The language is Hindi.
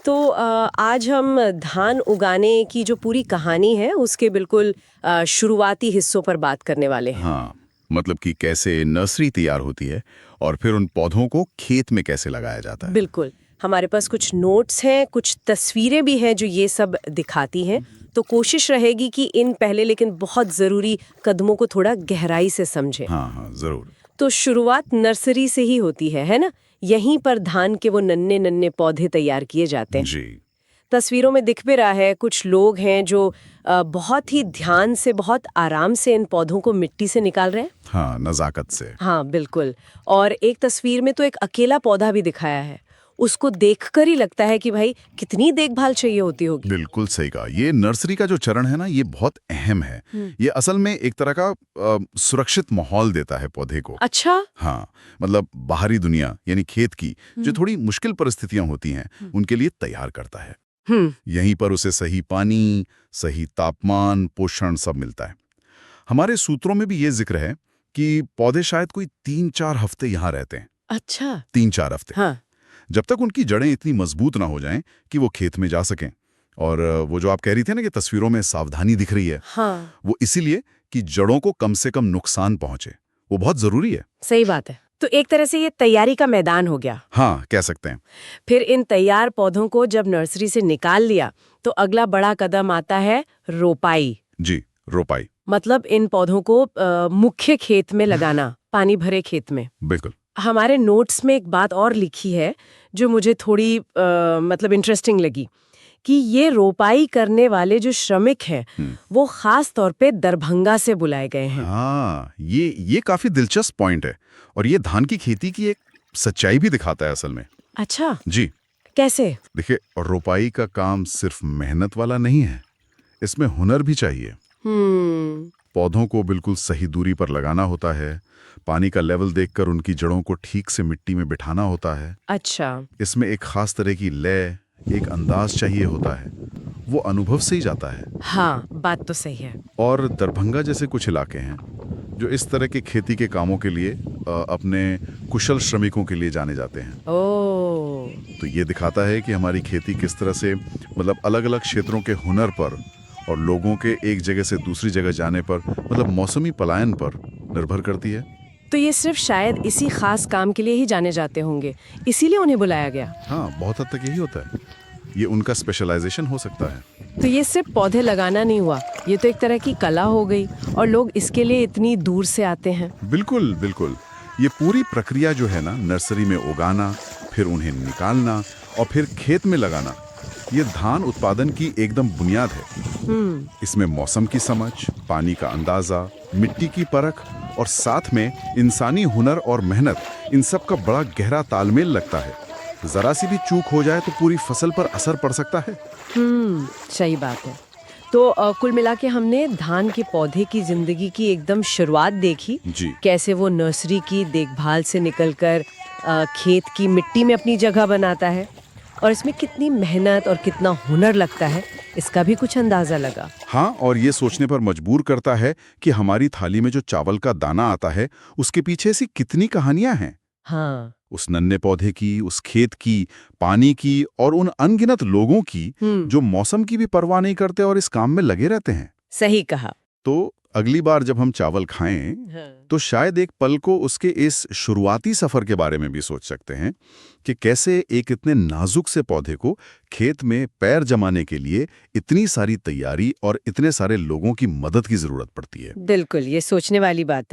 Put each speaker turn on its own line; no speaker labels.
तो आज हम धान उगाने की जो पूरी कहानी है उसके बिल्कुल शुरुआती हिस्सों पर बात करने वाले हैं।
हाँ, मतलब कि कैसे नर्सरी तैयार होती है और फिर उन पौधों को खेत में कैसे लगाया जाता है।
बिल्कुल। हमारे पास कुछ नोट्स हैं, कुछ तस्वीरें भी हैं जो ये सब दिखाती हैं। तो कोशिश रहेगी कि इन पहले लेकिन बहुत ज़रूरी कदमों को थोड़ा गहराई से समझें।
हाँ हाँ, जरूर।
तो शुरुआत नर्सरी से ही होती है ना? यहीं पर धान के वो नन्हे नन्हे पौधे तैयार किए जाते हैं।
जी।
तस्वीरों में दिख भी रहा है, कुछ लोग हैं जो बहुत ही ध्यान से, बहुत आराम से इन पौधों को मिट्टी से निकाल रहे हैं।
हाँ, नजाकत से।
हाँ, बिल्कुल। और एक तस्वीर में तो एक अकेला पौधा भी दिखाया है। उसको देखकर ही लगता है कि भाई कितनी देखभाल चाहिए होती होगी।
बिल्कुल सही कहा। ये नर्सरी का जो चरण है ना, ये बहुत अहम है। ये असल में एक तरह का सुरक्षित माहौल देता है पौधे को।
अच्छा।
हाँ, मतलब बाहरी दुनिया यानी खेत की जो थोड़ी मुश्किल परिस्थितियां होती हैं, उनके लिए तैयार करता है। यहीं पर उसे सही पानी, सही तापमान, पोषण सब मिलता है। हमारे सूत्रों में भी ये जिक्र है कि पौधे शायद कोई 3-4 हफ्ते यहाँ रहते हैं।
अच्छा।
3-4 हफ्ते।
हाँ।
जब तक उनकी जड़ें इतनी मजबूत ना हो जाएं कि वो खेत में जा सकें। और वो जो आप कह रही थी ना कि तस्वीरों में सावधानी दिख रही है,
हाँ,
वो इसीलिए कि जड़ों को कम से कम नुकसान पहुंचे। वो बहुत जरूरी है।
सही बात है। तो एक तरह से ये तैयारी का मैदान हो गया।
हाँ, कह सकते हैं।
फिर इन तैयार पौधों को जब नर्सरी से निकाल लिया तो अगला बड़ा कदम आता है रोपाई।
जी, रोपाई।
मतलब इन पौधों को मुख्य खेत में लगाना, पानी भरे खेत में।
बिल्कुल।
हमारे नोट्स में एक बात और लिखी है जो मुझे थोड़ी मतलब इंटरेस्टिंग लगी कि ये रोपाई करने वाले जो श्रमिक हैं वो खास तौर पे दरभंगा से बुलाए गए हैं।
हाँ, ये काफी दिलचस्प पॉइंट है और ये धान की खेती की एक सच्चाई भी दिखाता है असल में।
अच्छा,
जी,
कैसे?
देखिए, रोपाई का काम सिर्फ मेहनत वाला नहीं है, इसमें हुनर भी चाहिए। पौधों को बिल्कुल सही दूरी पर लगाना होता है, पानी का लेवल देखकर उनकी जड़ों को ठीक से मिट्टी में बिठाना होता है।
अच्छा।
इसमें एक खास तरह की लय, एक अंदाज चाहिए होता है। वो अनुभव से ही जाता है।
हाँ, बात तो सही है।
और दरभंगा जैसे कुछ इलाके हैं जो इस तरह के खेती के कामों के लिए अपने कुशल श्रमिकों के लिए जाने जाते हैं।
ओह।
तो ये दिखाता है कि हमारी खेती किस तरह से मतलब अलग-अलग क्षेत्रों के हुनर पर और लोगों के एक जगह से दूसरी जगह जाने पर मतलब मौसमी पलायन पर निर्भर करती है।
तो ये सिर्फ शायद इसी खास काम के लिए ही जाने जाते होंगे, इसीलिए उन्हें बुलाया गया।
हाँ, बहुत हद तक यही होता है। ये उनका स्पेशलाइजेशन हो सकता है।
तो ये सिर्फ पौधे लगाना नहीं हुआ, ये तो एक तरह की कला हो गई और लोग इसके लिए इतनी दूर से आते हैं।
बिल्कुल बिल्कुल। ये पूरी प्रक्रिया जो है ना, नर्सरी में उगाना, फिर उन्हें निकालना और फिर खेत में लगाना, ये धान उत्पादन की एकदम बुनियाद है। इसमें मौसम की समझ, पानी का अंदाजा, मिट्टी की परख और साथ में इंसानी हुनर और मेहनत, इन सब का बड़ा गहरा तालमेल लगता है। जरा सी भी चूक हो जाए तो पूरी फसल पर असर पड़ सकता है।
सही बात है। तो कुल मिला के हमने धान के पौधे की जिंदगी की एकदम शुरुआत देखी।
जी।
कैसे वो नर्सरी की देखभाल से निकलकर खेत की मिट्टी में अपनी जगह बनाता है और इसमें कितनी मेहनत और कितना हुनर लगता है, इसका भी कुछ अंदाजा लगा।
हाँ, और ये सोचने पर मजबूर करता है कि हमारी थाली में जो चावल का दाना आता है, उसके पीछे ऐसी कितनी कहानियां हैं।
हाँ।
उस नन्हे पौधे की, उस खेत की, पानी की और उन अनगिनत लोगों की जो मौसम की भी परवाह नहीं करते और इस काम में लगे रहते हैं।
सही कहा।
तो अगली बार जब हम चावल खाएं, तो शायद एक पल को उसके इस शुरुआती सफर के बारे में भी सोच सकते हैं कि कैसे एक इतने नाजुक से पौधे को खेत में पैर जमाने के लिए इतनी सारी तैयारी और इतने सारे लोगों की मदद की जरूरत पड़ती है।
बिल्कुल, ये सोचने वाली बात है।